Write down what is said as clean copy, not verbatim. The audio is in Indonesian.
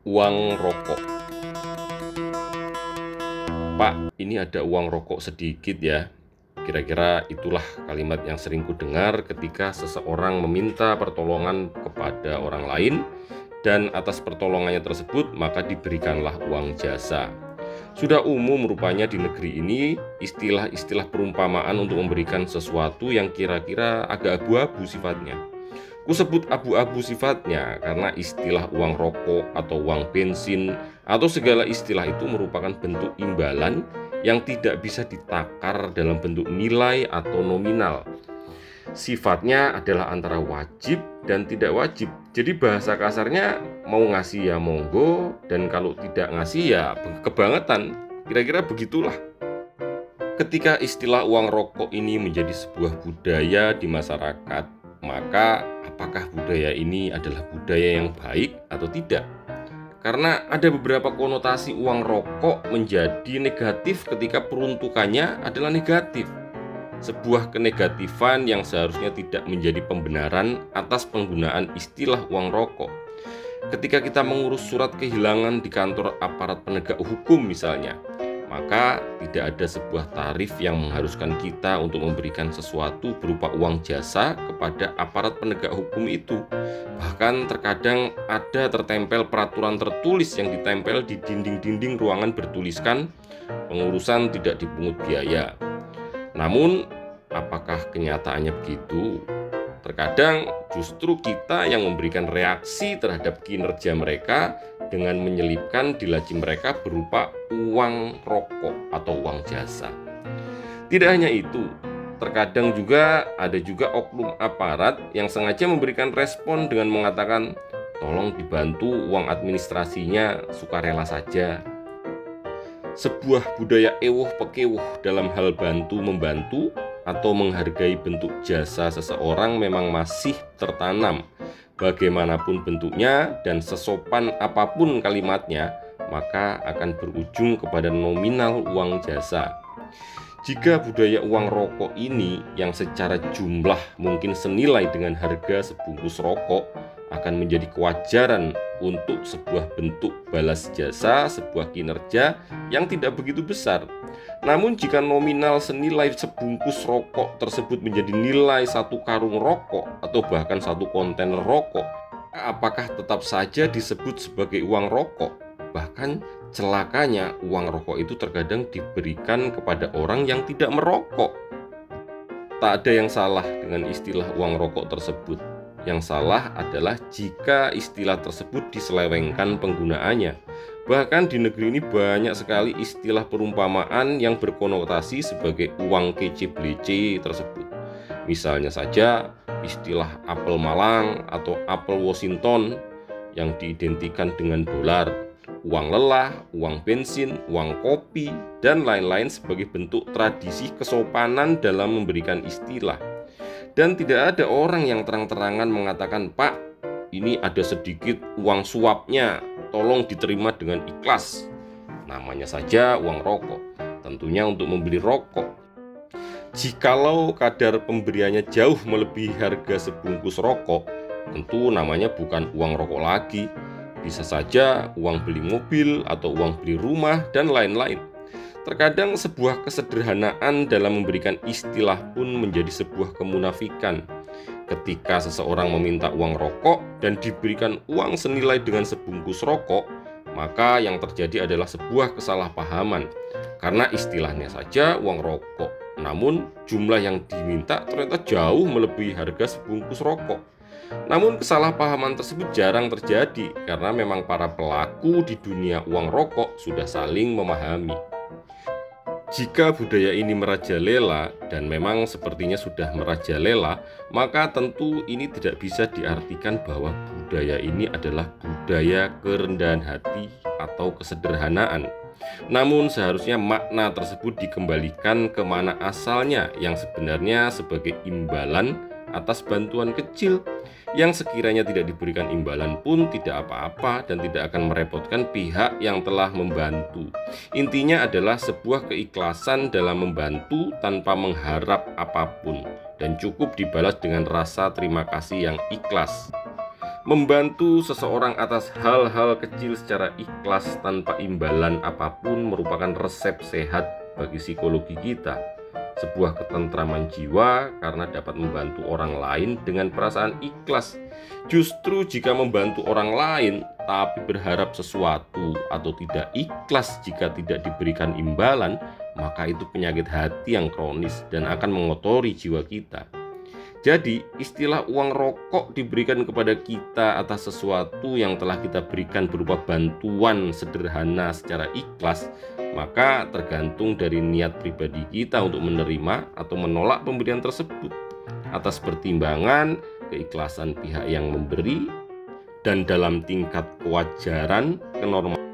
Uang rokok. Pak, ini ada uang rokok sedikit ya. Kira-kira itulah kalimat yang sering kudengar ketika seseorang meminta pertolongan kepada orang lain, dan atas pertolongannya tersebut maka diberikanlah uang jasa. Sudah umum rupanya di negeri ini istilah-istilah perumpamaan untuk memberikan sesuatu yang kira-kira agak abu-abu sifatnya. Kusebut abu-abu sifatnya karena istilah uang rokok atau uang bensin atau segala istilah itu merupakan bentuk imbalan yang tidak bisa ditakar dalam bentuk nilai atau nominal. Sifatnya adalah antara wajib dan tidak wajib. Jadi bahasa kasarnya mau ngasih ya monggo, dan kalau tidak ngasih ya kebangetan. Kira-kira begitulah. Ketika istilah uang rokok ini menjadi sebuah budaya di masyarakat, maka apakah budaya ini adalah budaya yang baik atau tidak? Karena ada beberapa konotasi uang rokok menjadi negatif ketika peruntukannya adalah negatif. Sebuah kenegatifan yang seharusnya tidak menjadi pembenaran atas penggunaan istilah uang rokok. Ketika kita mengurus surat kehilangan di kantor aparat penegak hukum misalnya, maka tidak ada sebuah tarif yang mengharuskan kita untuk memberikan sesuatu berupa uang jasa kepada aparat penegak hukum itu. Bahkan terkadang ada tertempel peraturan tertulis yang ditempel di dinding-dinding ruangan bertuliskan pengurusan tidak dipungut biaya. Namun, apakah kenyataannya begitu? Terkadang justru kita yang memberikan reaksi terhadap kinerja mereka dengan menyelipkan di laci mereka berupa uang rokok atau uang jasa. Tidak hanya itu, terkadang juga ada oknum aparat yang sengaja memberikan respon dengan mengatakan, "Tolong dibantu uang administrasinya, sukarela saja." Sebuah budaya ewuh pekewuh dalam hal bantu-membantu atau menghargai bentuk jasa seseorang memang masih tertanam. Bagaimanapun bentuknya dan sesopan apapun kalimatnya, maka akan berujung kepada nominal uang jasa. Jika budaya uang rokok ini yang secara jumlah mungkin senilai dengan harga sebungkus rokok akan menjadi kewajaran untuk sebuah bentuk balas jasa, sebuah kinerja yang tidak begitu besar. Namun jika nominal senilai sebungkus rokok tersebut menjadi nilai satu karung rokok atau bahkan satu kontainer rokok, apakah tetap saja disebut sebagai uang rokok? Bahkan celakanya uang rokok itu terkadang diberikan kepada orang yang tidak merokok. Tak ada yang salah dengan istilah uang rokok tersebut. Yang salah adalah jika istilah tersebut diselewengkan penggunaannya. Bahkan di negeri ini banyak sekali istilah perumpamaan yang berkonotasi sebagai uang kece blece tersebut. Misalnya saja istilah apel Malang atau apel Washington yang diidentikan dengan dolar, uang lelah, uang bensin, uang kopi, dan lain-lain sebagai bentuk tradisi kesopanan dalam memberikan istilah. Dan tidak ada orang yang terang-terangan mengatakan, "Pak, ini ada sedikit uang suapnya, tolong diterima dengan ikhlas." Namanya saja uang rokok, tentunya untuk membeli rokok. Jikalau kadar pemberiannya jauh melebihi harga sebungkus rokok, tentu namanya bukan uang rokok lagi. Bisa saja uang beli mobil atau uang beli rumah dan lain-lain. Terkadang sebuah kesederhanaan dalam memberikan istilah pun menjadi sebuah kemunafikan. Ketika seseorang meminta uang rokok dan diberikan uang senilai dengan sebungkus rokok, maka yang terjadi adalah sebuah kesalahpahaman. Karena istilahnya saja uang rokok, namun jumlah yang diminta ternyata jauh melebihi harga sebungkus rokok. Namun kesalahpahaman tersebut jarang terjadi karena memang para pelaku di dunia uang rokok sudah saling memahami. Jika budaya ini merajalela, dan memang sepertinya sudah merajalela, maka tentu ini tidak bisa diartikan bahwa budaya ini adalah budaya kerendahan hati atau kesederhanaan. Namun seharusnya makna tersebut dikembalikan ke mana asalnya, yang sebenarnya sebagai imbalan atas bantuan kecil yang sekiranya tidak diberikan imbalan pun tidak apa-apa dan tidak akan merepotkan pihak yang telah membantu. Intinya adalah sebuah keikhlasan dalam membantu tanpa mengharap apapun dan cukup dibalas dengan rasa terima kasih yang ikhlas. Membantu seseorang atas hal-hal kecil secara ikhlas tanpa imbalan apapun merupakan resep sehat bagi psikologi kita. Sebuah ketentraman jiwa karena dapat membantu orang lain dengan perasaan ikhlas. Justru jika membantu orang lain tapi berharap sesuatu atau tidak ikhlas jika tidak diberikan imbalan, maka itu penyakit hati yang kronis dan akan mengotori jiwa kita. Jadi, istilah uang rokok diberikan kepada kita atas sesuatu yang telah kita berikan berupa bantuan sederhana secara ikhlas, maka tergantung dari niat pribadi kita untuk menerima atau menolak pemberian tersebut. Atas pertimbangan keikhlasan pihak yang memberi dan dalam tingkat kewajaran, kenormalan